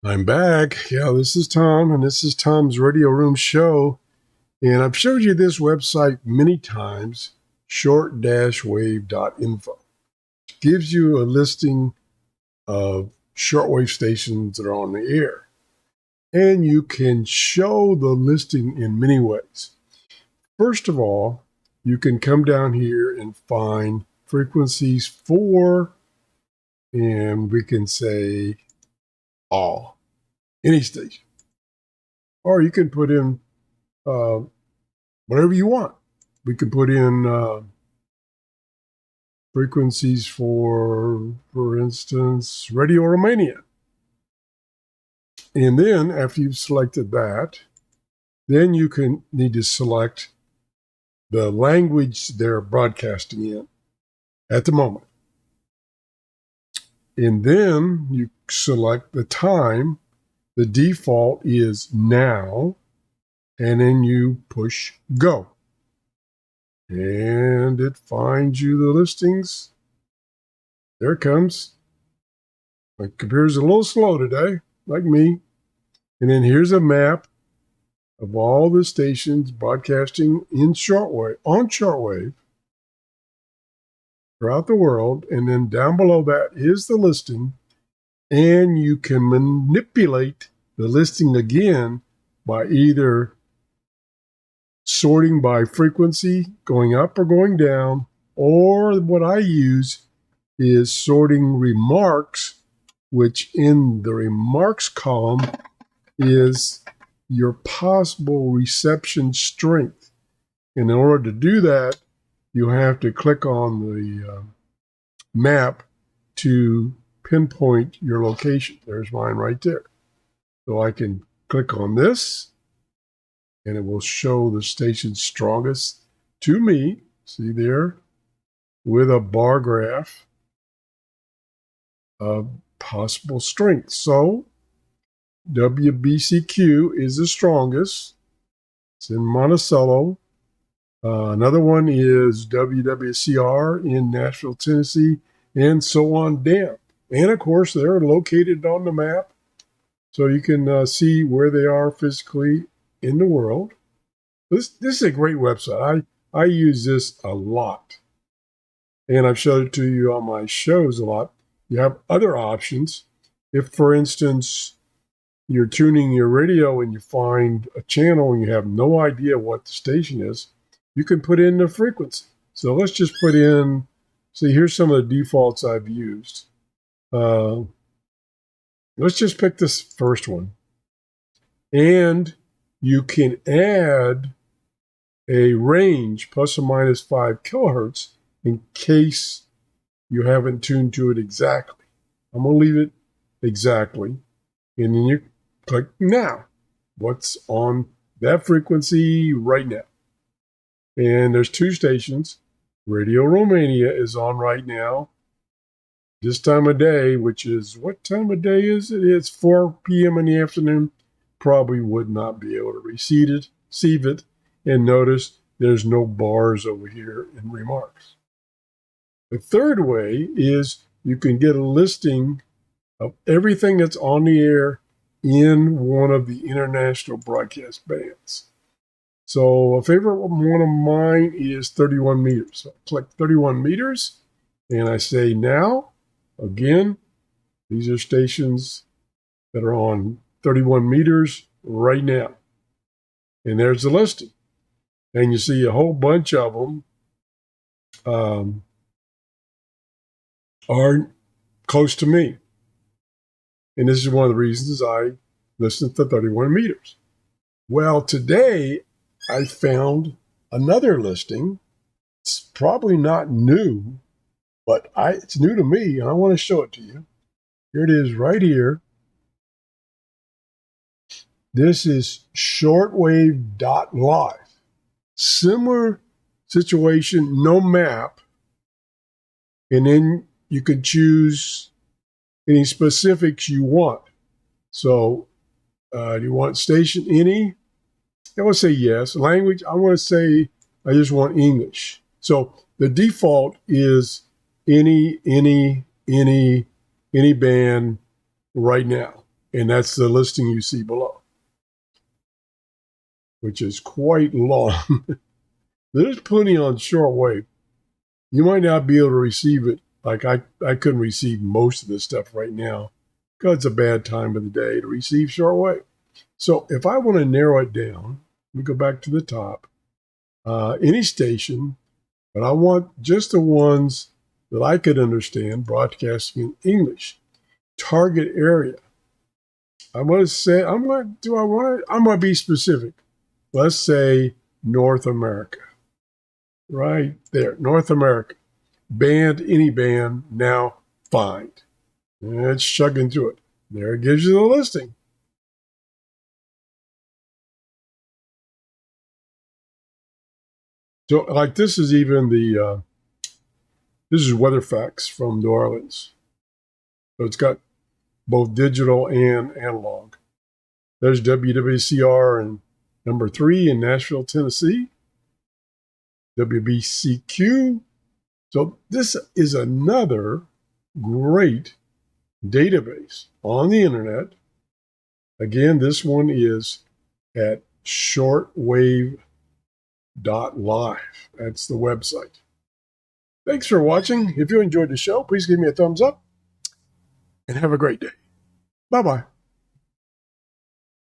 I'm back. Yeah, this is Tom, and this is Tom's Radio Room Show. And I've showed you this website many times, short-wave.info. It gives you a listing of shortwave stations that are on the air. And you can show the listing in many ways. First of all, you can come down here and find frequencies for, and we can say all, any station. Or you can put in whatever you want. We can put in frequencies for instance, Radio Romania. And then after you've selected that, then you can need to select the language they're broadcasting in at the moment. And then you select the time. The default is now, and then you push go. And it finds you the listings. There it comes. My computer's a little slow today, like me. And then here's a map of all the stations broadcasting in shortwave, on shortwave, throughout the world. And then down below that is the listing. And you can manipulate the listing again by either sorting by frequency, going up or going down, or what I use is sorting remarks, which in the remarks column is your possible reception strength. And in order to do that, you have to click on the map to pinpoint your location. There's mine right there. So I can click on this, and it will show the station strongest to me. See there, with a bar graph of possible strength. So WBCQ is the strongest. It's in Monticello. Another one is WWCR in Nashville, Tennessee, and so on down. And of course, they're located on the map, so you can see where they are physically in the world. This is a great website. I use this a lot, and I've showed it to you on my shows a lot. You have other options. If, for instance, you're tuning your radio and you find a channel and you have no idea what the station is, you can put in the frequency. So let's just put in, see, here's some of the defaults I've used. Let's just pick this first one. And you can add a range plus or minus 5 kilohertz in case you haven't tuned to it exactly. I'm going to leave it exactly. And then you click now. What's on that frequency right now? And there's 2 stations. Radio Romania is on right now. This time of day, which is, what time of day is it? It's 4 p.m. in the afternoon. Probably would not be able to receive it. And notice there's no bars over here in remarks. The third way is you can get a listing of everything that's on the air in one of the international broadcast bands. So a favorite one of mine is 31 meters. So I click 31 meters and I say now. Again, these are stations that are on 31 meters right now. And there's the listing. And you see a whole bunch of them are close to me. And this is one of the reasons I listen to 31 meters. Well, today I found another listing. It's probably not new, but it's new to me, and I want to show it to you. Here it is right here. This is shortwave.live. Similar situation, no map. And then you can choose any specifics you want. So do you want station any? I want to say yes. Language, I want to say I just want English. So the default is any band right now. And that's the listing you see below, which is quite long. There's plenty on shortwave. You might not be able to receive it. Like I couldn't receive most of this stuff right now because it's a bad time of the day to receive shortwave. So if I want to narrow it down, we go back to the top, any station, but I want just the ones that I could understand broadcasting in English. Target area. I'm going to say, I'm going to be specific. Let's say North America. Right there, North America. Band, any band, now find. And it's chugging through it. There it gives you the listing. So like this is even this is weather facts from New Orleans. So it's got both digital and analog. There's WWCR and number 3 in Nashville, Tennessee. WBCQ. So this is another great database on the internet. Again, this one is at shortwave.live. That's the website. Thanks for watching. If you enjoyed the show, please give me a thumbs up and have a great day. Bye-bye.